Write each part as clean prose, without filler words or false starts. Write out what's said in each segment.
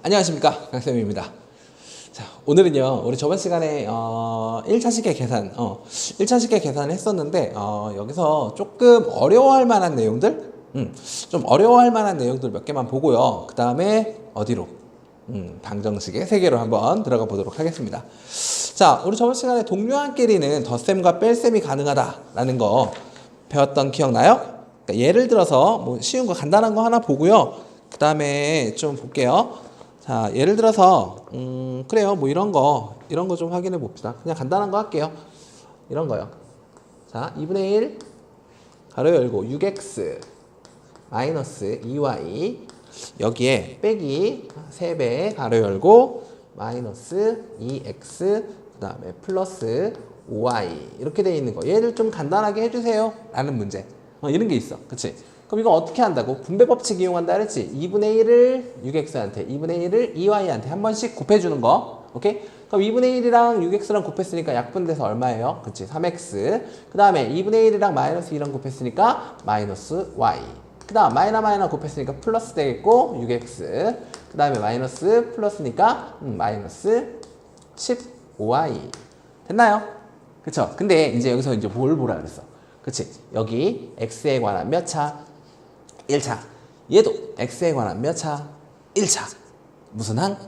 안녕하십니까, 강쌤입니다. 자, 오늘은요, 우리 저번 시간에 1차 식계 계산, 1차 식계 계산을 했었는데 여기서 조금 어려워할 만한 내용들, 좀 어려워할 만한 내용들 몇 개만 보고요. 그 다음에 어디로? 방정식의 세계로 한번 들어가 보도록 하겠습니다. 자, 우리 저번 시간에 동료한끼리는 덧셈과 뺄셈이 가능하다라는 거 배웠던 기억나요? 그러니까 예를 들어서 뭐 쉬운 거 간단한 거 하나 보고요. 그 다음에 좀 볼게요. 자, 예를 들어서 그래요. 뭐 이런 거 좀 확인해 봅시다. 그냥 간단한 거 할게요. 이런 거요. 자, 2분의 1 가로 열고 6x 마이너스 2y 여기에 빼기 3배 가로 열고 마이너스 2x 그 다음에 플러스 5y 이렇게 돼 있는 거 얘를 좀 간단하게 해주세요 라는 문제 이런 게 있어. 그치? 그럼 이거 어떻게 한다고? 분배 법칙 이용한다 그랬지? 2분의 1을 6x한테 2분의 1을 2y한테 한 번씩 곱해주는 거. 오케이? 그럼 2분의 1이랑 6x랑 곱했으니까 약분돼서 얼마예요? 그치? 3x 그 다음에 2분의 1이랑 마이너스 2랑 곱했으니까 마이너스 y 그 다음 마이너 곱했으니까 플러스 되겠고 6x 그 다음에 마이너스 플러스니까 마이너스 15y 됐나요? 그쵸? 근데 이제 여기서 이제 뭘 보라 그랬어? 그치? 여기 x에 관한 몇 차? 1차. 얘도 x에 관한 몇 차? 1차. 무슨 항?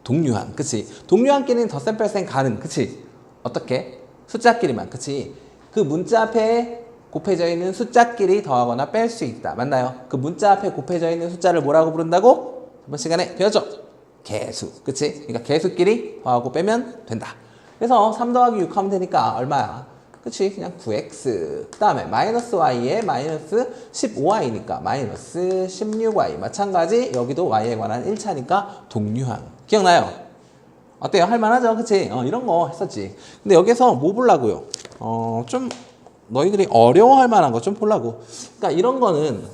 동류항. 그치? 동류항끼리는 덧셈 뺄셈 가능. 그치? 어떻게? 숫자끼리만. 그치? 그 문자 앞에 곱해져 있는 숫자끼리 더하거나 뺄 수 있다. 맞나요? 그 문자 앞에 곱해져 있는 숫자를 뭐라고 부른다고? 이번 시간에 배웠죠? 개수. 그치? 그러니까 개수끼리 더하고 빼면 된다. 그래서 3 더하기 6 하면 되니까 얼마야? 그치? 그냥 9x. 그 다음에 마이너스 y에 마이너스 15y니까 마이너스 16y. 마찬가지 여기도 y에 관한 1차니까 동류항. 기억나요? 어때요? 할만하죠? 그치? 이런 거 했었지. 근데 여기서 뭐 보려고요? 좀 너희들이 어려워할 만한 거 좀 보려고. 그러니까 이런 거는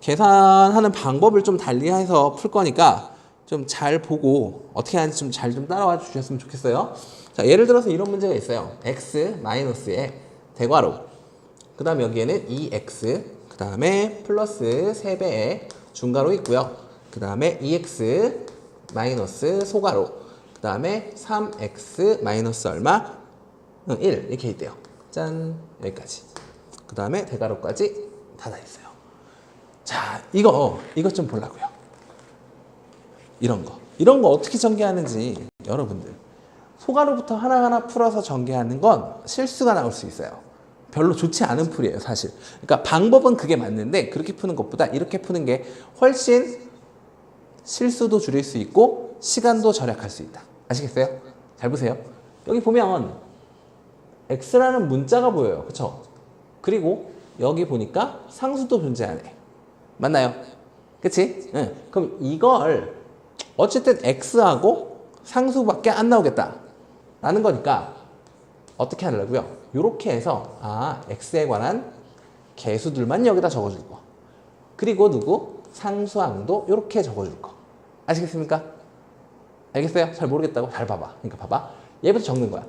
계산하는 방법을 좀 달리해서 풀 거니까 좀 잘 보고 어떻게 하는지 좀 잘 좀 따라와 주셨으면 좋겠어요. 자, 예를 들어서 이런 문제가 있어요. x 마이너스의 대괄호 그 다음 여기에는 2x 그 다음에 플러스 3배의 중괄호 있고요. 그 다음에 2x 마이너스 소괄호 그 다음에 3x 마이너스 얼마? 1 이렇게 있대요. 짠, 여기까지. 그 다음에 대괄호까지 닫아 있어요. 자, 이거 좀 보려고요. 이런 거 어떻게 전개하는지 여러분들 소괄호부터 하나하나 풀어서 전개하는 건 실수가 나올 수 있어요. 별로 좋지 않은 풀이에요, 사실. 그러니까 방법은 그게 맞는데 그렇게 푸는 것보다 이렇게 푸는 게 훨씬 실수도 줄일 수 있고 시간도 절약할 수 있다. 아시겠어요? 잘 보세요. 여기 보면 x라는 문자가 보여요. 그쵸? 그리고 여기 보니까 상수도 존재하네. 맞나요? 그치? 응. 그럼 이걸 어쨌든 x하고 상수밖에 안 나오겠다 라는 거니까 어떻게 하려고요? 요렇게 해서 x에 관한 개수들만 여기다 적어줄 거. 그리고 누구? 상수항도 요렇게 적어줄 거. 아시겠습니까? 알겠어요? 잘 모르겠다고? 잘 봐봐. 그러니까 봐봐. 얘부터 적는 거야.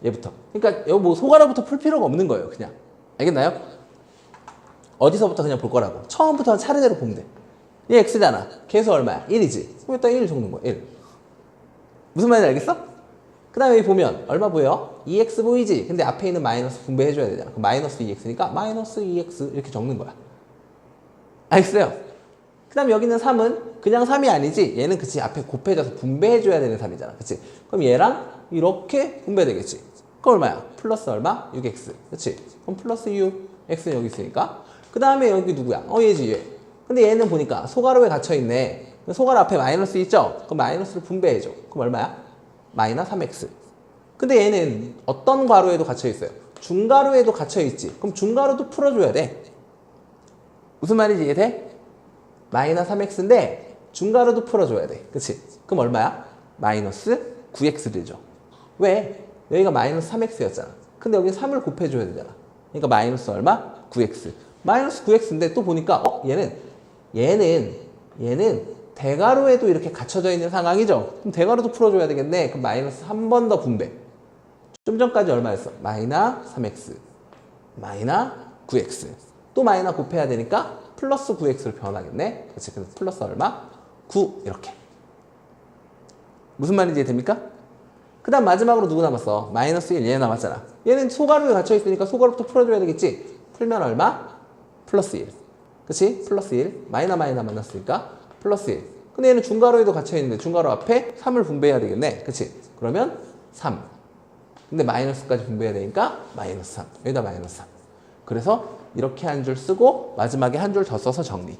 얘부터. 그러니까 여기 뭐 소괄호부터 풀 필요가 없는 거예요. 그냥. 알겠나요? 어디서부터 그냥 볼 거라고. 처음부터 차례대로 보면 돼. 얘 x잖아. 개수 얼마야? 1이지. 그럼 일단 1 적는 거야. 1. 무슨 말인지 알겠어? 그 다음에 여기 보면 얼마 보여? 2x 보이지? 근데 앞에 있는 마이너스 분배해줘야 되잖아. 그럼 마이너스 2x니까 마이너스 2x 이렇게 적는 거야. 알겠어요? 그 다음에 여기는 3은 그냥 3이 아니지. 얘는 그치 앞에 곱해져서 분배해줘야 되는 3이잖아. 그치? 그럼 얘랑 이렇게 분배되겠지. 그럼 얼마야? 플러스 얼마? 6x. 그치? 그럼 플러스 6. x는 여기 있으니까. 그 다음에 여기 누구야? 얘지 얘. 근데 얘는 보니까 소괄호에 갇혀있네. 소괄호 앞에 마이너스 있죠? 그럼 마이너스를 분배해줘. 그럼 얼마야? 마이너스 3x. 근데 얘는 어떤 괄호에도 갇혀있어요? 중괄호에도 갇혀있지. 그럼 중괄호도 풀어줘야 돼. 무슨 말인지 이해돼? 마이너스 3x인데 중괄호도 풀어줘야 돼. 그치? 그럼 얼마야? 마이너스 9x 되죠. 왜? 여기가 마이너스 3x였잖아. 근데 여기 3을 곱해줘야 되잖아. 그러니까 마이너스 얼마? 9x. 마이너스 9x인데 또 보니까 얘는 대괄호에도 이렇게 갇혀져 있는 상황이죠. 그럼 대괄호도 풀어줘야 되겠네. 그럼 마이너스 한 번 더 분배. 좀 전까지 얼마였어? 마이너스 3x. 마이너스 9x. 또 마이너스 곱해야 되니까 플러스 9x로 변하겠네. 그렇지? 그래서 플러스 얼마? 9 이렇게. 무슨 말인지 됩니까? 그 다음 마지막으로 누구 남았어? 마이너스 1 얘 남았잖아. 얘는 소가루에 갇혀있으니까 소가루부터 풀어줘야 되겠지? 풀면 얼마? 플러스 1. 그치? 플러스 1. 마이너 만났으니까 플러스 1. 근데 얘는 중가루에도 갇혀있는데 중가루 앞에 3을 분배해야 되겠네. 그치? 그러면 3. 근데 마이너스까지 분배해야 되니까 마이너스 3. 여기다 마이너스 3. 그래서 이렇게 한 줄 쓰고 마지막에 한 줄 더 써서 정리.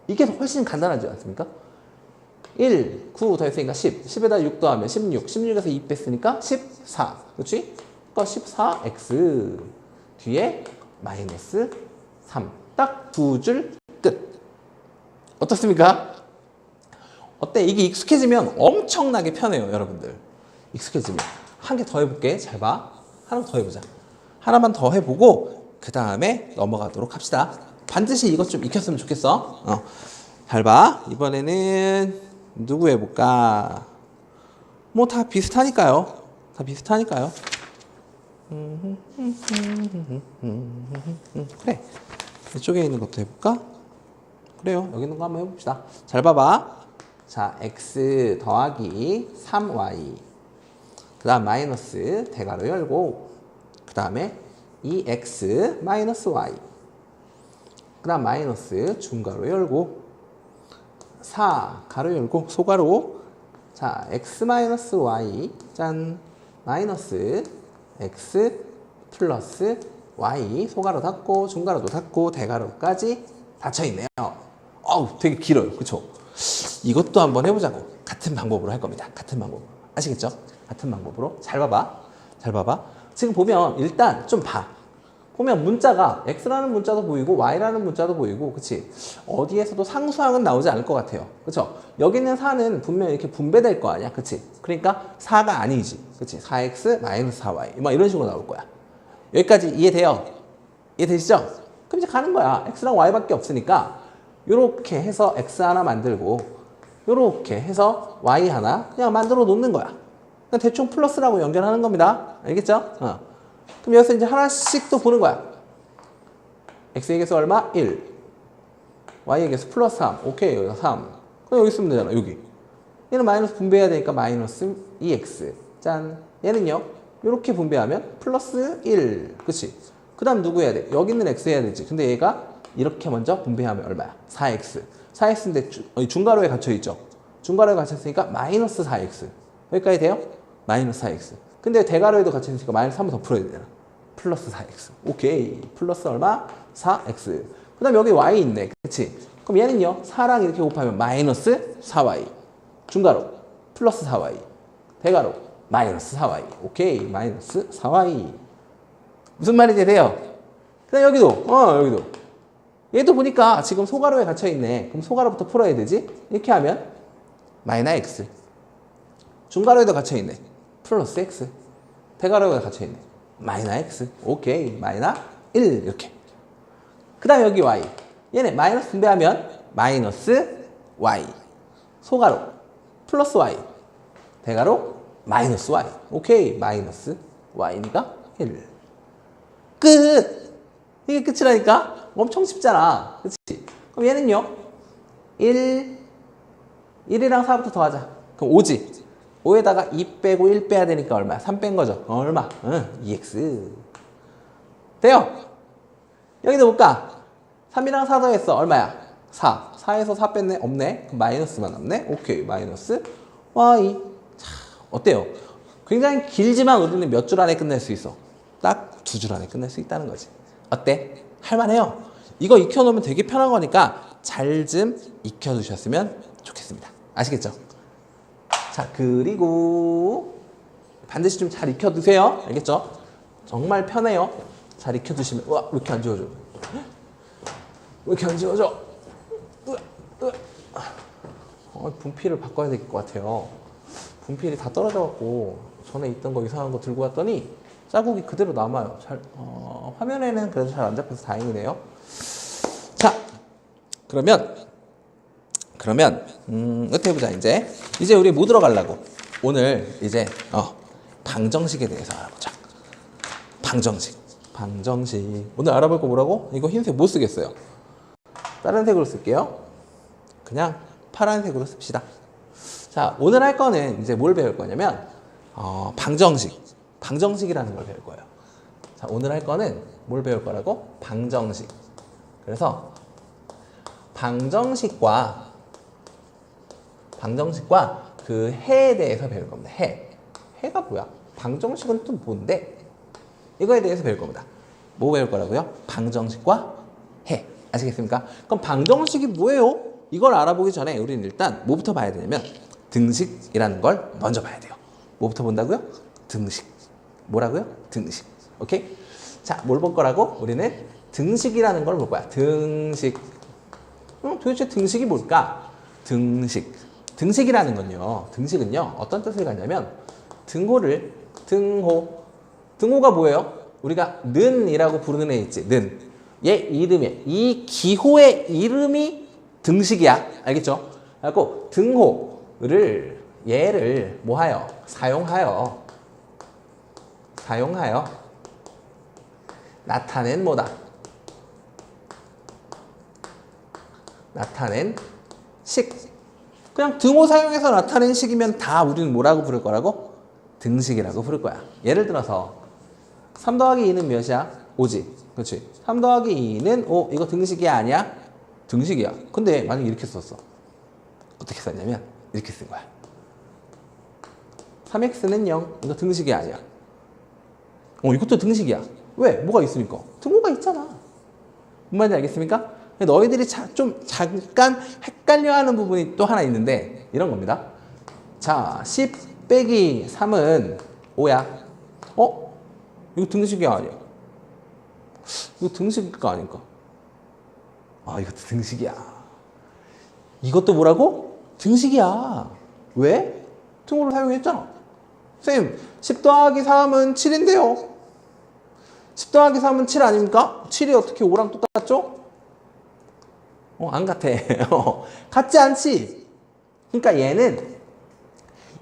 이게 훨씬 간단하지 않습니까? 1, 9 더했으니까 10. 10에다 6 더하면 16. 16에서 2 뺐으니까 14. 그렇지? 그러니까 14x. 뒤에 마이너스 3. 딱 두 줄 끝. 어떻습니까? 어때? 이게 익숙해지면 엄청나게 편해요, 여러분들. 익숙해지면. 한 개 더 해볼게. 잘 봐. 하나 더 해보자. 하나만 더 해보고 그 다음에 넘어가도록 합시다. 반드시 이것 좀 익혔으면 좋겠어. 잘 봐. 이번에는 누구 해볼까? 뭐 다 비슷하니까요. 다 비슷하니까요. 그래. 이쪽에 있는 것도 해볼까? 그래요. 여기 있는 거 한번 해봅시다. 잘 봐봐. 자, x 더하기 3y. 그 다음 마이너스 대괄호 열고 그 다음에 2x 마이너스 y. 그 다음 마이너스 중괄호 열고 4 가로 열고 소가로. 자, x 마이너스 y 짠 마이너스 x 플러스 y 소가로 닫고 중괄호도 닫고 대괄호까지 닫혀있네요. 어우 되게 길어요. 그쵸? 이것도 한번 해보자고. 같은 방법으로 할 겁니다. 같은 방법으로. 아시겠죠? 같은 방법으로. 잘 봐봐. 잘 봐봐. 지금 보면 일단 좀 봐. 보면 문자가 x라는 문자도 보이고 y라는 문자도 보이고, 그치? 어디에서도 상수항은 나오지 않을 것 같아요. 그쵸? 여기 있는 4는 분명 이렇게 분배될 거 아니야. 그치? 그러니까 4가 아니지. 그치? 4x 마이너스 4y. 막 이런 식으로 나올 거야. 여기까지 이해돼요? 이해되시죠? 그럼 이제 가는 거야. x랑 y밖에 없으니까 요렇게 해서 x 하나 만들고 요렇게 해서 y 하나 그냥 만들어 놓는 거야. 그냥 대충 플러스라고 연결하는 겁니다. 알겠죠? 그럼 여기서 이제 하나씩 또 보는 거야. x의 개수 얼마? 1. y의 개수 플러스 3. 오케이, 여기가 3. 그럼 여기 쓰면 되잖아, 여기. 얘는 마이너스 분배해야 되니까 마이너스 2x. 짠. 얘는요, 이렇게 분배하면 플러스 1. 그치? 그 다음 누구 해야 돼? 여기 있는 x 해야 되지. 근데 얘가 이렇게 먼저 분배하면 얼마야? 4x. 4x인데 중괄호에 갇혀있죠? 중괄호에 갇혔으니까 마이너스 4x. 여기까지 돼요? 마이너스 4x. 근데 대괄호에도 갇혀있으니까 마이너스 3을 더 풀어야 되잖아. 플러스 4x. 오케이. 플러스 얼마? 4x. 그 다음 여기 y 있네. 그치? 그럼 얘는요, 4랑 이렇게 곱하면 마이너스 4y. 중괄호. 플러스 4y. 대괄호. 마이너스 4y. 오케이. 마이너스 4y. 무슨 말인지 돼요? 그 다음 여기도. 여기도. 얘도 보니까 지금 소괄호에 갇혀있네. 그럼 소괄호부터 풀어야 되지? 이렇게 하면 마이너 x. 중괄호에도 갇혀있네. 플러스 x. 대괄호에 갇혀있네. 마이너 x. 오케이. 마이너 1. 이렇게. 그 다음 여기 y. 얘네 마이너스 분배하면 마이너스 y. 소괄호. 플러스 y. 대괄호. 마이너스 y. 오케이. 마이너스 y니까 1. 끝! 이게 끝이라니까? 엄청 쉽잖아. 그치? 그럼 얘는요. 1. 1이랑 4부터 더하자. 그럼 5지. 5에다가 2 빼고 1 빼야 되니까 얼마야? 3 뺀 거죠. 얼마? 2x. 돼요? 여기도 볼까? 3이랑 4 더했어. 얼마야? 4. 4에서 4 뺐네? 없네. 그럼 마이너스만 남네? 오케이. 마이너스 y. 자, 어때요? 굉장히 길지만 우리는 몇 줄 안에 끝낼 수 있어? 딱 2줄 안에 끝낼 수 있다는 거지. 어때? 할만해요. 이거 익혀놓으면 되게 편한 거니까 잘 좀 익혀두셨으면 좋겠습니다. 아시겠죠? 자, 그리고 반드시 좀 잘 익혀두세요. 알겠죠? 정말 편해요. 잘 익혀두시면. 우와, 왜 이렇게 안 지워져? 왜 이렇게 안 지워져? 분필을 바꿔야 될 것 같아요. 분필이 다 떨어져갖고 전에 있던 거 이상한 거 들고 왔더니 자국이 그대로 남아요. 화면에는 그래도 잘 안 잡혀서 다행이네요. 자, 그러면 어떻게 해보자. 이제 우리 뭐 들어가려고? 오늘 이제 방정식에 대해서 알아보자. 방정식. 오늘 알아볼 거 뭐라고? 이거 흰색 못 쓰겠어요. 다른 색으로 쓸게요. 그냥 파란색으로 씁시다. 자, 오늘 할 거는 이제 뭘 배울 거냐면 방정식. 방정식이라는 걸 배울 거예요. 자, 오늘 할 거는 뭘 배울 거라고? 방정식. 그래서 방정식과 그 해에 대해서 배울 겁니다. 해가 뭐야? 방정식은 또 뭔데? 이거에 대해서 배울 겁니다. 뭐 배울 거라고요? 방정식과 해. 아시겠습니까? 그럼 방정식이 뭐예요? 이걸 알아보기 전에 우리는 일단 뭐부터 봐야 되냐면 등식이라는 걸 먼저 봐야 돼요. 뭐부터 본다고요? 등식. 뭐라고요? 등식. 오케이? 자, 뭘 볼 거라고? 우리는 등식이라는 걸 볼 거야. 등식. 도대체 등식이 뭘까? 등식. 등식이라는 건요. 등식은요. 어떤 뜻을 갖냐면 등호가 뭐예요? 우리가 는이라고 부르는 애 있지. 는. 얘 이름에 이 기호의 이름이 등식이야. 알겠죠? 그래갖고 등호를 얘를 뭐하여? 사용하여 나타낸 뭐다? 나타낸 식. 그냥 등호 사용해서 나타낸 식이면 다 우리는 뭐라고 부를 거라고? 등식이라고 부를 거야. 예를 들어서 3 더하기 2는 몇이야? 5지. 그렇지? 3 더하기 2는 5. 이거 등식이야 아니야? 등식이야. 근데 만약에 이렇게 썼어. 어떻게 썼냐면 이렇게 쓴 거야. 3x는 0. 이거 등식이 아니야. 이것도 등식이야. 왜? 뭐가 있으니까. 등호가 있잖아. 뭔 말인지 알겠습니까? 너희들이 좀 잠깐 헷갈려하는 부분이 또 하나 있는데 이런 겁니다. 자, 10 빼기 3은 5야. 이거 등식이 아니야. 이거 등식일까 아닐까? 이것도 등식이야. 이것도 뭐라고? 등식이야. 왜? 등호를 사용했잖아. 선생님, 10 더하기 3은 7인데요. 10 더하기 3은 7 아닙니까? 7이 어떻게 5랑 똑같죠? 안 같아. 같지 않지? 그러니까 얘는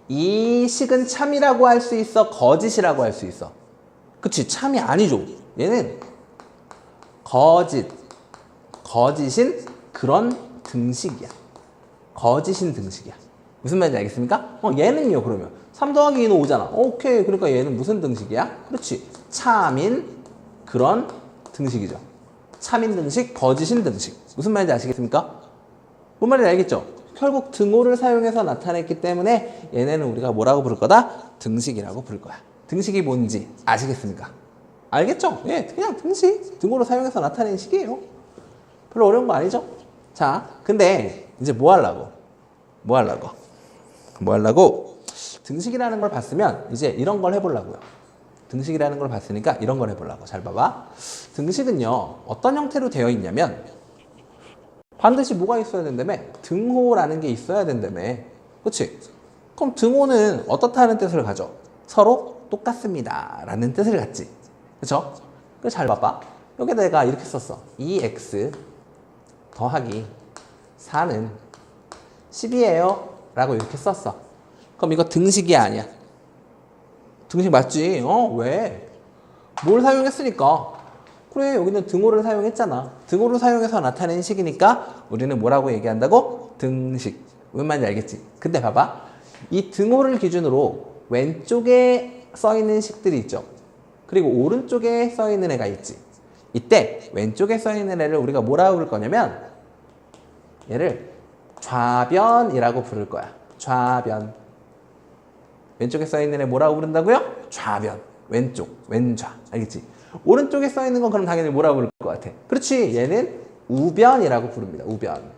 이 식은 참이라고 할 수 있어? 거짓이라고 할 수 있어? 그치? 참이 아니죠. 얘는 거짓인 그런 등식이야. 거짓인 등식이야. 무슨 말인지 알겠습니까? 얘는요, 그러면 3 더하기 2는 5잖아. 오케이. 그러니까 얘는 무슨 등식이야? 그렇지. 참인 그런 등식이죠. 참인 등식, 거짓인 등식. 무슨 말인지 아시겠습니까? 뭔 말인지 알겠죠? 결국 등호를 사용해서 나타냈기 때문에 얘네는 우리가 뭐라고 부를 거다? 등식이라고 부를 거야. 등식이 뭔지 아시겠습니까? 알겠죠? 예, 그냥 등식. 등호를 사용해서 나타낸 식이에요. 별로 어려운 거 아니죠? 자, 근데 이제 뭐 하려고? 등식이라는 걸 봤으면 이제 이런 걸 해보려고요. 등식이라는 걸 봤으니까 이런 걸 해보려고. 잘 봐봐. 등식은요, 어떤 형태로 되어 있냐면 반드시 뭐가 있어야 된다며? 등호라는 게 있어야 된다며. 그치? 그럼 등호는 어떻다는 뜻을 가져? 서로 똑같습니다 라는 뜻을 갖지. 그쵸? 그래서 잘 봐봐. 여기 내가 이렇게 썼어. 2x 더하기 4는 10이에요 라고 이렇게 썼어. 그럼 이거 등식이 아니야? 등식 맞지? 왜? 뭘 사용했으니까? 그래, 여기는 등호를 사용했잖아. 등호를 사용해서 나타낸 식이니까 우리는 뭐라고 얘기한다고? 등식. 무슨 말인지 알겠지? 근데 봐봐. 이 등호를 기준으로 왼쪽에 써있는 식들이 있죠. 그리고 오른쪽에 써있는 애가 있지. 이때 왼쪽에 써있는 애를 우리가 뭐라고 부를 거냐면 얘를 좌변이라고 부를 거야. 좌변. 왼쪽에 써있는 애 뭐라고 부른다고요? 좌변. 왼쪽. 왼좌. 알겠지? 오른쪽에 써있는 건 그럼 당연히 뭐라고 부를 것 같아? 그렇지. 얘는 우변이라고 부릅니다. 우변.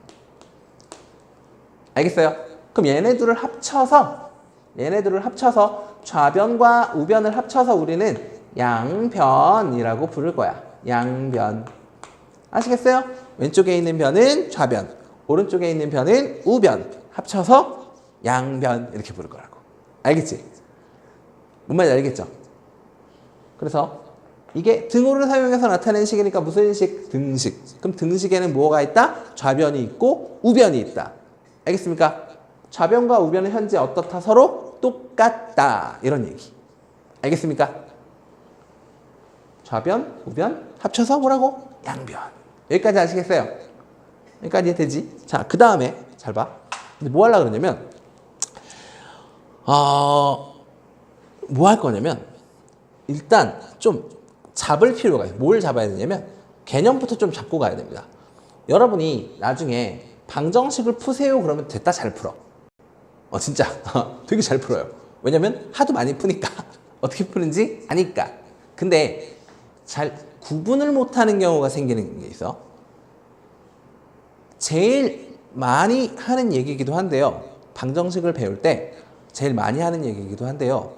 알겠어요? 그럼 얘네들을 합쳐서 좌변과 우변을 합쳐서 우리는 양변이라고 부를 거야. 양변. 아시겠어요? 왼쪽에 있는 변은 좌변, 오른쪽에 있는 변은 우변. 합쳐서 양변 이렇게 부를 거라고. 알겠지? 뭔 말인지 알겠죠? 그래서 이게 등호를 사용해서 나타낸 식이니까 무슨 식? 등식. 그럼 등식에는 뭐가 있다? 좌변이 있고 우변이 있다. 알겠습니까? 좌변과 우변은 현재 어떻다? 서로 똑같다. 이런 얘기. 알겠습니까? 좌변, 우변 합쳐서 뭐라고? 양변. 여기까지 아시겠어요? 여기까지 되지? 자, 그 다음에 잘 봐. 근데 뭐 하려고 그러냐면 뭐 할 거냐면 일단 좀 잡을 필요가 있어요. 뭘 잡아야 되냐면 개념부터 좀 잡고 가야 됩니다. 여러분이 나중에 방정식을 푸세요 그러면 됐다 잘 풀어. 진짜 되게 잘 풀어요. 왜냐면 하도 많이 푸니까 어떻게 푸는지 아니까. 근데 잘 구분을 못하는 경우가 생기는 게 있어. 제일 많이 하는 얘기이기도 한데요. 방정식을 배울 때 제일 많이 하는 얘기이기도 한데요.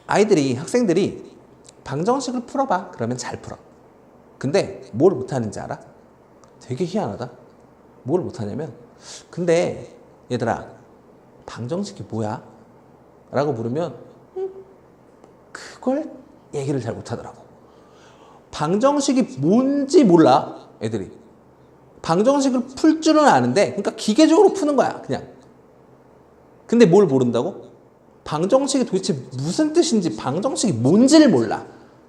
학생들이 방정식을 풀어봐. 그러면 잘 풀어. 근데 뭘 못하는지 알아? 되게 희한하다. 뭘 못하냐면 근데 얘들아 방정식이 뭐야? 라고 물으면 그걸 얘기를 잘 못하더라고. 방정식이 뭔지 몰라 애들이. 방정식을 풀 줄은 아는데 그러니까 기계적으로 푸는 거야 그냥. 근데 뭘 모른다고? 방정식이 도대체 무슨 뜻인지 방정식이 뭔지를 몰라.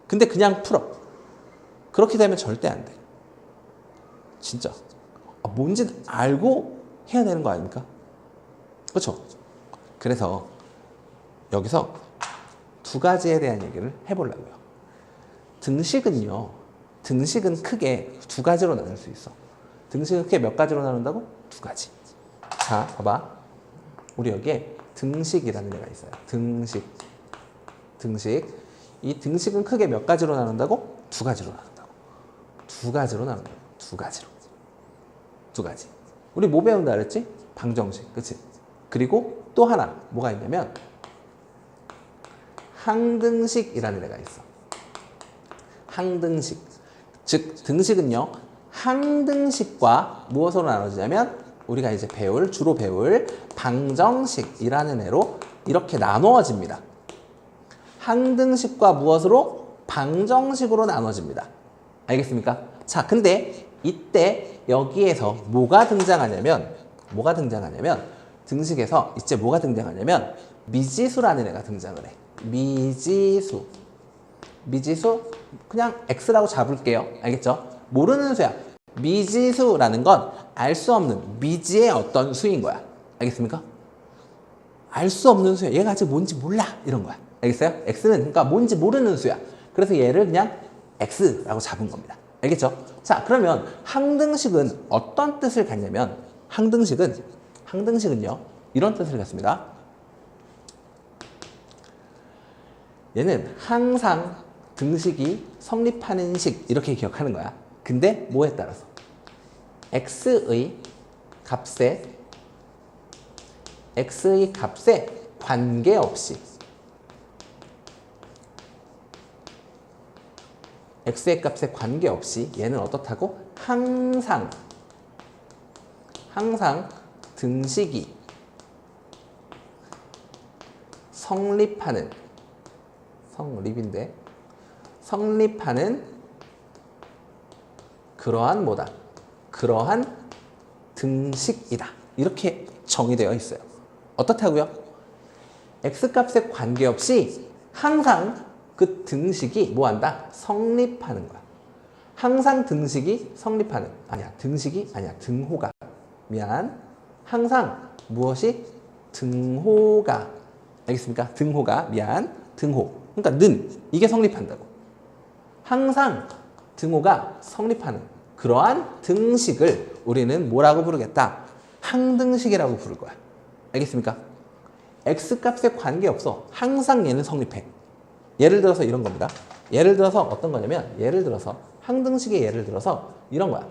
근데 그냥 풀어. 그렇게 되면 절대 안 돼. 진짜. 뭔지 알고 해야 되는 거 아닙니까? 그렇죠? 그래서 여기서 두 가지에 대한 얘기를 해보려고요. 등식은 크게 두 가지로 나눌 수 있어. 등식은 크게 몇 가지로 나눈다고? 두 가지. 자, 봐봐. 우리 여기에 등식이라는 애가 있어요. 등식. 이 등식은 크게 몇 가지로 나눈다고? 두 가지로 나눈다고. 두 가지로. 우리 뭐 배운다 그랬지? 방정식. 그치? 그리고 또 하나 뭐가 있냐면 항등식이라는 애가 있어. 항등식. 즉 등식은요. 항등식과 무엇으로 나눠지냐면 우리가 이제 주로 배울 방정식이라는 애로 이렇게 나누어집니다. 항등식과 무엇으로? 방정식으로 나눠집니다. 알겠습니까? 자, 근데 이때 여기에서 뭐가 등장하냐면 등식에서 이제 뭐가 등장하냐면 미지수라는 애가 등장을 해. 미지수 그냥 X라고 잡을게요. 알겠죠? 모르는 수야. 미지수라는 건 알 수 없는 미지의 어떤 수인 거야. 알겠습니까? 알 수 없는 수야. 얘가 아직 뭔지 몰라. 이런 거야. 알겠어요? X는 그러니까 뭔지 모르는 수야. 그래서 얘를 그냥 X라고 잡은 겁니다. 알겠죠? 자, 그러면 항등식은 어떤 뜻을 갖냐면 항등식은요. 이런 뜻을 갖습니다. 얘는 항상 등식이 성립하는 식 이렇게 기억하는 거야. 근데 뭐에 따라서? x의 값에 관계없이 x의 값에 관계없이 얘는 어떻다고? 항상 등식이 성립하는 그러한 등식이다. 이렇게 정의되어 있어요. 어떻다고요? x값에 관계없이 항상 그 등식이 뭐한다? 성립하는 거야. 항상 등식이 성립하는 등호가 항상 무엇이? 등호가 알겠습니까? 등호 그러니까 이게 성립한다고. 항상 등호가 성립하는 그러한 등식을 우리는 뭐라고 부르겠다? 항등식이라고 부를 거야. 알겠습니까? x값에 관계없어. 항상 얘는 성립해. 예를 들어서 이런 겁니다. 예를 들어서 어떤 거냐면 항등식의 예를 들어서 이런 거야.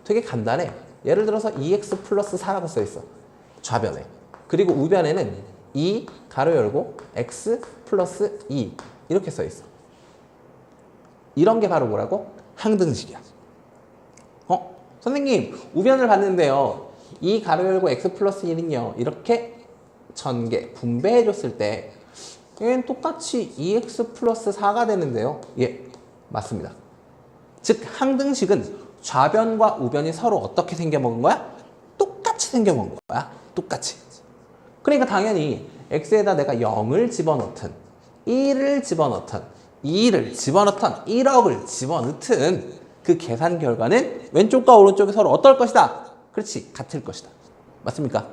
되게 간단해. 예를 들어서 2x 플러스 4라고 써 있어. 좌변에. 그리고 우변에는 2 가로 열고 x 플러스 2 이렇게 써 있어. 이런 게 바로 뭐라고? 항등식이야. 선생님 우변을 봤는데요. 2 가로 열고 x 플러스 1은요. 이렇게 전개, 분배해 줬을 때 얘는 똑같이 2x 플러스 4가 되는데요. 예, 맞습니다. 즉 항등식은 좌변과 우변이 서로 어떻게 생겨먹은 거야? 똑같이 생겨먹은 거야. 똑같이. 그러니까 당연히 x에다 내가 0을 집어넣든 1을 집어넣든 2를 집어넣든 1억을 집어넣든 그 계산 결과는 왼쪽과 오른쪽이 서로 어떨 것이다? 그렇지, 같을 것이다. 맞습니까?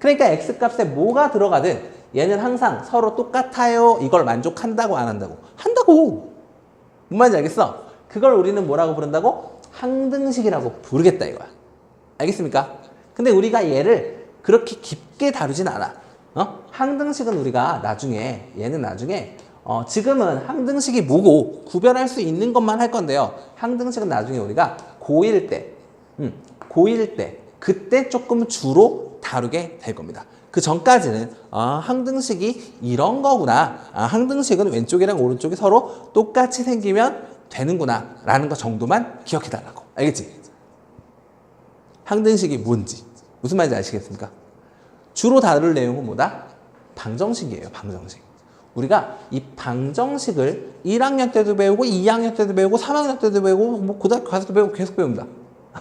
그러니까 x값에 뭐가 들어가든 얘는 항상 서로 똑같아요. 이걸 만족한다고 안 한다고? 한다고. 뭔 말인지 알겠어? 그걸 우리는 뭐라고 부른다고? 항등식이라고 부르겠다 이거야. 알겠습니까? 근데 우리가 얘를 그렇게 깊게 다루진 않아. 항등식은 우리가 나중에 얘는 나중에 지금은 항등식이 뭐고 구별할 수 있는 것만 할 건데요. 항등식은 나중에 우리가 고1 때 그때 조금 주로 다루게 될 겁니다. 그 전까지는 항등식이 이런 거구나. 항등식은 왼쪽이랑 오른쪽이 서로 똑같이 생기면 되는구나 라는 거 정도만 기억해 달라고. 알겠지? 항등식이 뭔지 무슨 말인지 아시겠습니까? 주로 다룰 내용은 뭐다? 방정식이에요. 방정식. 우리가 이 방정식을 1학년 때도 배우고 2학년 때도 배우고 3학년 때도 배우고 뭐 고등학교 가서도 배우고 계속 배웁니다.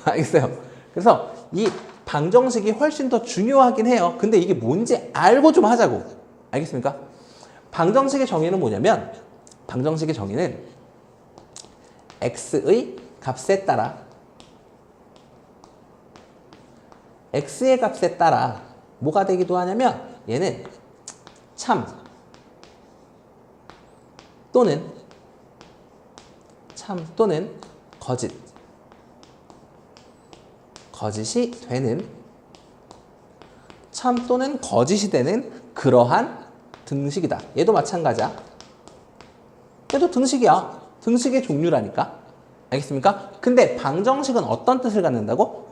알겠어요? 그래서 이 방정식이 훨씬 더 중요하긴 해요. 근데 이게 뭔지 알고 좀 하자고. 알겠습니까? 방정식의 정의는 뭐냐면 방정식의 정의는 x의 값에 따라 x의 값에 따라 뭐가 되기도 하냐면 얘는 참 또는 거짓이 되는 참 또는 거짓이 되는 그러한 등식이다. 얘도 마찬가지야. 얘도 등식이야. 등식의 종류라니까. 알겠습니까? 근데 방정식은 어떤 뜻을 갖는다고?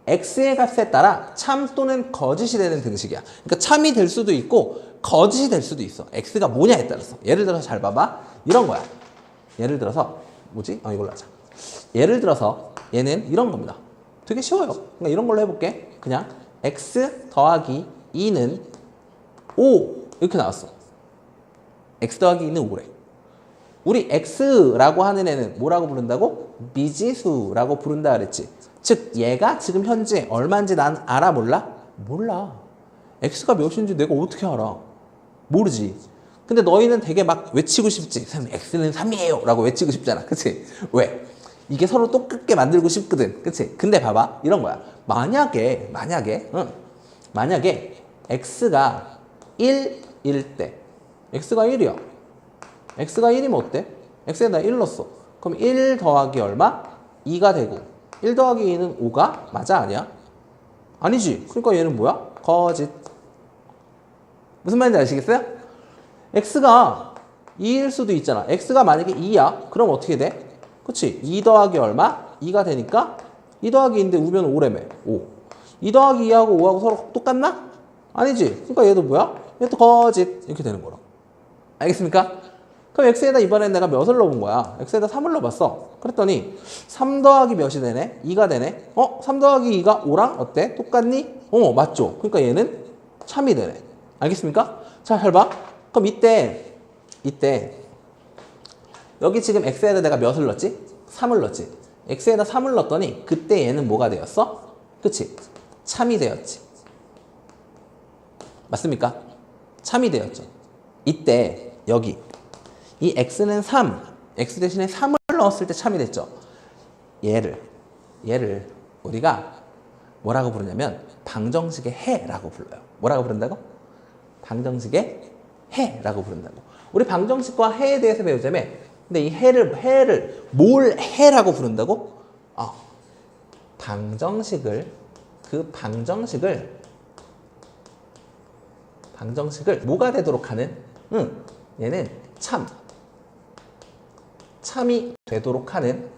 x의 값에 따라 참 또는 거짓이 되는 등식이야. 그러니까 참이 될 수도 있고 거짓이 될 수도 있어. x가 뭐냐에 따라서. 예를 들어서 잘 봐봐. 이런 거야. 예를 들어서 뭐지? 이걸로 하자. 예를 들어서 얘는 이런 겁니다. 되게 쉬워요. 그러니까 이런 걸로 해볼게. 그냥 x 더하기 2는 5 이렇게 나왔어. x 더하기 2는 5래. 우리 x라고 하는 애는 뭐라고 부른다고? 미지수라고 부른다 그랬지. 즉 얘가 지금 현재 얼마인지 난 알아 몰라? 몰라. x가 몇인지 내가 어떻게 알아? 모르지. 근데 너희는 되게 막 외치고 싶지. 선생님 x는 3이에요 라고 외치고 싶잖아. 그치? 왜? 이게 서로 똑같게 만들고 싶거든. 그치? 근데 봐봐. 이런 거야. 만약에 x가 1일 때 x가 1이야. x가 1이면 어때? x에다 1 넣었어. 그럼 1 더하기 얼마? 2가 되고 1 더하기 2는 5가 맞아? 아니야? 아니지. 그러니까 얘는 뭐야? 거짓. 무슨 말인지 아시겠어요? x가 2일 수도 있잖아. x가 만약에 2야. 그럼 어떻게 돼? 그치? 2 더하기 얼마? 2가 되니까 2 더하기 2인데 우면 5래매. 5. 2 더하기 2하고 5하고 서로 똑같나? 아니지. 그러니까 얘도 뭐야? 얘도 거짓. 이렇게 되는 거라. 알겠습니까? 그럼 x에다 이번엔 내가 몇을 넣어본 거야? x에다 3을 넣어봤어. 그랬더니 3 더하기 몇이 되네? 2가 되네? 3 더하기 2가 5랑 어때? 똑같니? 맞죠? 그러니까 얘는 참이 되네. 알겠습니까? 자, 잘 봐. 그럼 이때 여기 지금 x에다 내가 몇을 넣었지? 3을 넣었지. x에다 3을 넣었더니 그때 얘는 뭐가 되었어? 그치? 참이 되었지. 맞습니까? 참이 되었죠. 이때 여기 이 x는 3, x 대신에 3을 넣었을 때 참이 됐죠. 얘를 우리가 뭐라고 부르냐면 방정식의 해라고 불러요. 뭐라고 부른다고? 방정식의 해라고 부른다고. 우리 방정식과 해에 대해서 배우자며. 근데 이 해를 뭘 해라고 부른다고? 방정식을 뭐가 되도록 하는? 얘는 참이 되도록 하는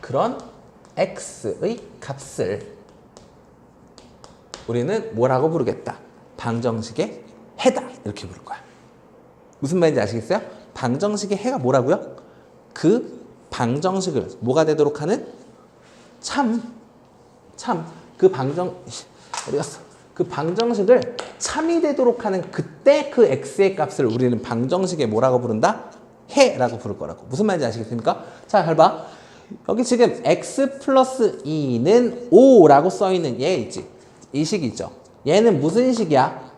그런 x의 값을 우리는 뭐라고 부르겠다? 방정식의 해다. 이렇게 부를 거야. 무슨 말인지 아시겠어요? 방정식의 해가 뭐라고요? 그 방정식을 뭐가 되도록 하는 그 방정식을 참이 되도록 하는 그때 그 x의 값을 우리는 방정식의 뭐라고 부른다? 해라고 부를 거라고. 무슨 말인지 아시겠습니까? 자, 잘 봐. 여기 지금 x 플러스 2는 5라고 써있는 얘 있지? 이 식이 있죠? 얘는 무슨 식이야?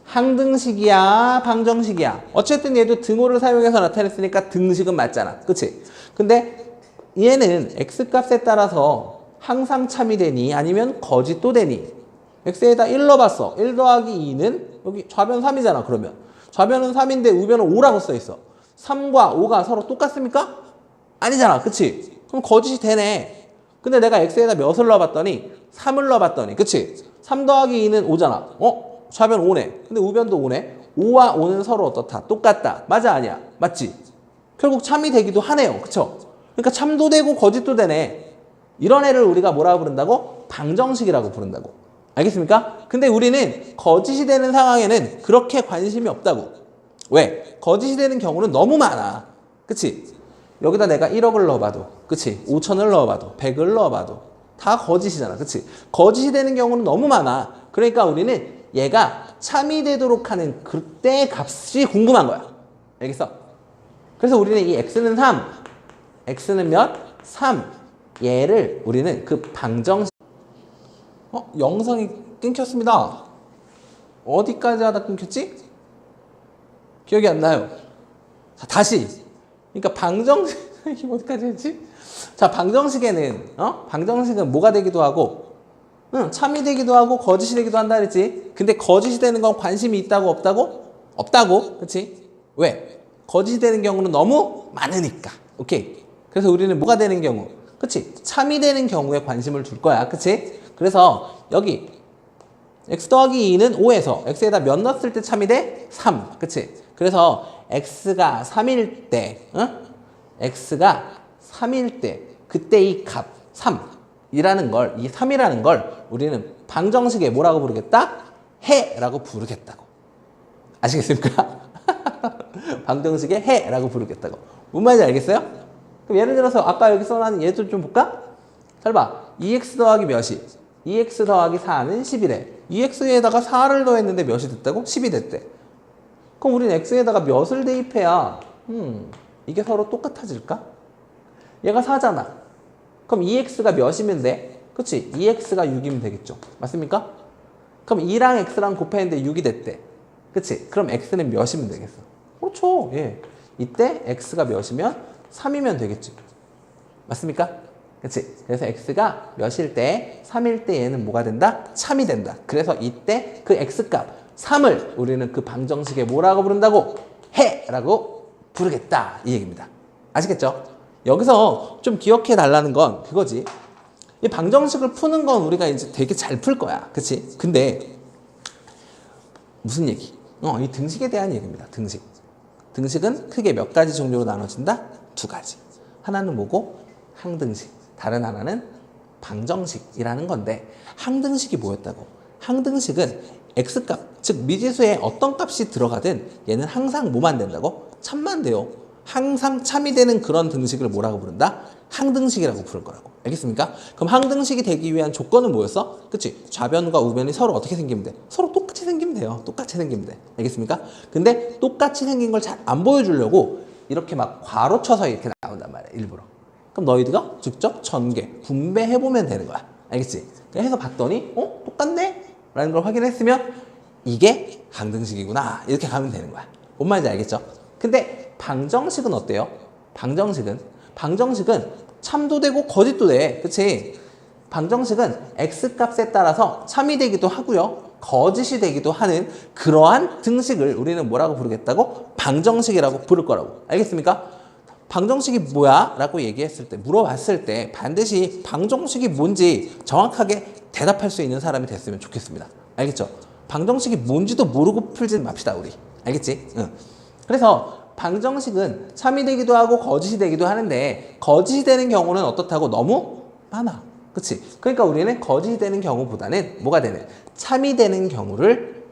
항등식이야? 방정식이야? 어쨌든 얘도 등호를 사용해서 나타냈으니까 등식은 맞잖아. 그치? 근데 얘는 x값에 따라서 항상 참이 되니 아니면 거짓도 되니 x에다 1 넣어봤어. 1 더하기 2는 여기 좌변 3이잖아. 그러면 좌변은 3인데 우변은 5라고 써있어. 3과 5가 서로 똑같습니까? 아니잖아. 그치? 그럼 거짓이 되네. 근데 내가 x에다 몇을 넣어봤더니 3을 넣어봤더니 그치? 3 더하기 2는 5잖아. 좌변 5네. 근데 우변도 5네. 5와 5는 서로 어떻다? 똑같다. 맞아 아니야? 맞지? 결국 참이 되기도 하네요. 그쵸? 그러니까 참도 되고 거짓도 되네. 이런 애를 우리가 뭐라고 부른다고? 방정식이라고 부른다고. 알겠습니까? 근데 우리는 거짓이 되는 상황에는 그렇게 관심이 없다고. 왜? 거짓이 되는 경우는 너무 많아. 그치? 여기다 내가 1억을 넣어봐도, 그치? 5천을 넣어봐도, 100을 넣어봐도 다 거짓이잖아. 그치? 거짓이 되는 경우는 너무 많아. 그러니까 우리는 얘가 참이 되도록 하는 그때 값이 궁금한 거야. 알겠어? 그래서 우리는 이 x는 3, x는 몇? 3. 얘를 우리는 그 방정식 영상이 끊겼습니다. 어디까지 하다 끊겼지? 기억이 안 나요. 자, 다시. 그러니까 방정식 어디까지 했지? 자, 방정식에는 방정식은 뭐가 되기도 하고 참이 되기도 하고 거짓이 되기도 한다 그랬지? 근데 거짓이 되는 건 관심이 있다고 없다고? 없다고. 그치? 왜? 거짓이 되는 경우는 너무 많으니까. 오케이. 그래서 우리는 뭐가 되는 경우? 그치? 참이 되는 경우에 관심을 둘 거야. 그치? 그래서 여기 x 더하기 2는 5에서 x에다 몇 넣었을 때 참이 돼? 3. 그치? 그래서 x가 3일 때 x가 3일 때 그때 이 값 3이라는 걸, 이 3이라는 걸 우리는 방정식에 뭐라고 부르겠다? 해라고 부르겠다고. 아시겠습니까? 방정식에 해라고 부르겠다고. 뭔 말인지 알겠어요? 그럼 예를 들어서 아까 여기 써놨는 얘도 좀 볼까? 잘 봐. 2x 더하기 몇이? 2x 더하기 4는 10이래. 2x에다가 4를 더했는데 몇이 됐다고? 10이 됐대. 그럼 우리는 x에다가 몇을 대입해야 이게 서로 똑같아질까? 얘가 4잖아. 그럼 2x가 몇이면 돼? 그치? 2x가 6이면 되겠죠. 맞습니까? 그럼 2랑 x랑 곱했는데 6이 됐대. 그치? 그럼 x는 몇이면 되겠어? 그렇죠. 예. 이때 x가 몇이면 3이면 되겠지. 맞습니까? 그치? 그래서 x가 몇일 때? 3일 때 얘는 뭐가 된다? 참이 된다. 그래서 이때 그 x값 3을 우리는 그 방정식에 뭐라고 부른다고? 해라고 부르겠다. 이 얘기입니다. 아시겠죠? 여기서 좀 기억해 달라는 건 그거지. 이 방정식을 푸는 건 우리가 이제 되게 잘 풀 거야. 그치? 근데 무슨 얘기? 이 등식에 대한 얘기입니다. 등식. 등식은 크게 몇 가지 종류로 나눠진다? 2가지. 하나는 뭐고? 항등식. 다른 하나는 방정식이라는 건데 항등식이 뭐였다고? 항등식은 x값, 즉 미지수에 어떤 값이 들어가든 얘는 항상 뭐만 된다고? 참만 돼요. 항상 참이 되는 그런 등식을 뭐라고 부른다? 항등식이라고 부를 거라고. 알겠습니까? 그럼 항등식이 되기 위한 조건은 뭐였어? 그치? 좌변과 우변이 서로 어떻게 생기면 돼? 서로 똑같이 생기면 돼요. 똑같이 생기면 돼. 알겠습니까? 근데 똑같이 생긴 걸 잘 안 보여주려고 이렇게 막 괄호 쳐서 이렇게 나온단 말이야. 일부러. 그럼 너희들가 직접 전개, 분배해보면 되는 거야. 알겠지? 해서 봤더니 똑같네? 라는 걸 확인했으면 이게 항등식이구나. 이렇게 가면 되는 거야. 뭔 말인지 알겠죠? 근데 방정식은 어때요? 방정식은 참도 되고 거짓도 돼. 그치? 방정식은 x값에 따라서 참이 되기도 하고요. 거짓이 되기도 하는 그러한 등식을 우리는 뭐라고 부르겠다고? 방정식이라고 부를 거라고. 알겠습니까? 방정식이 뭐야? 라고 얘기했을 때, 물어봤을 때 반드시 방정식이 뭔지 정확하게 대답할 수 있는 사람이 됐으면 좋겠습니다. 알겠죠? 방정식이 뭔지도 모르고 풀지 맙시다, 우리. 알겠지? 응. 그래서 방정식은 참이 되기도 하고 거짓이 되기도 하는데 거짓이 되는 경우는 어떻다고? 너무 많아. 그치? 그러니까 우리는 거짓이 되는 경우보다는 뭐가 되는? 참이 되는 경우를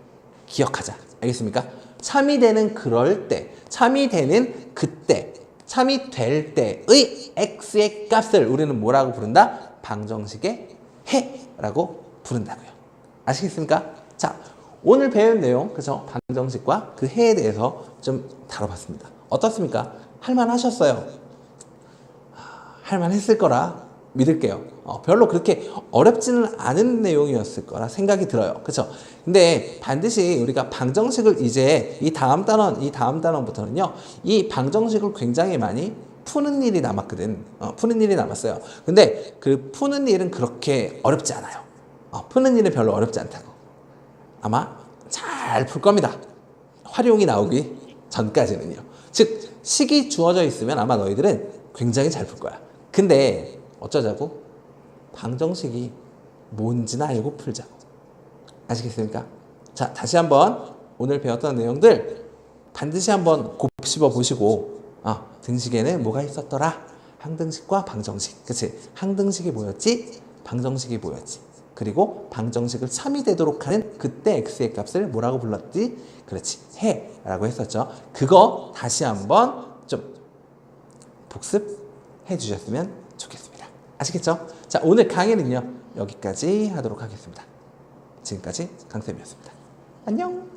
기억하자. 알겠습니까? 참이 되는 그럴 때, 참이 되는 그때, 참이 될 때의 x의 값을 우리는 뭐라고 부른다? 방정식의 해라고 부른다고요. 아시겠습니까? 자, 오늘 배운 내용, 그죠? 방정식과 그 해에 대해서 좀 다뤄봤습니다. 어떻습니까? 할만하셨어요? 할만했을 거라 믿을게요. 별로 그렇게 어렵지는 않은 내용이었을 거라 생각이 들어요. 그쵸? 근데 반드시 우리가 방정식을 이제 이 다음 단원부터는요, 이 방정식을 굉장히 많이 푸는 일이 남았거든. 푸는 일이 남았어요. 근데 그 푸는 일은 그렇게 어렵지 않아요. 푸는 일은 별로 어렵지 않다고. 아마 잘 풀 겁니다. 활용이 나오기 전까지는요. 즉 식이 주어져 있으면 아마 너희들은 굉장히 잘 풀 거야. 근데 어쩌자고? 방정식이 뭔지는 알고 풀자고. 아시겠습니까? 자, 다시 한번 오늘 배웠던 내용들 반드시 한번 곱씹어 보시고 등식에는 뭐가 있었더라? 항등식과 방정식. 그치? 항등식이 뭐였지? 방정식이 뭐였지? 그리고 방정식을 3이 되도록 하는 그때 x의 값을 뭐라고 불렀지? 그렇지. 해라고 했었죠. 그거 다시 한번 좀 복습해 주셨으면 좋겠습니다. 아시겠죠? 자, 오늘 강의는요. 여기까지 하도록 하겠습니다. 지금까지 강쌤이었습니다. 안녕.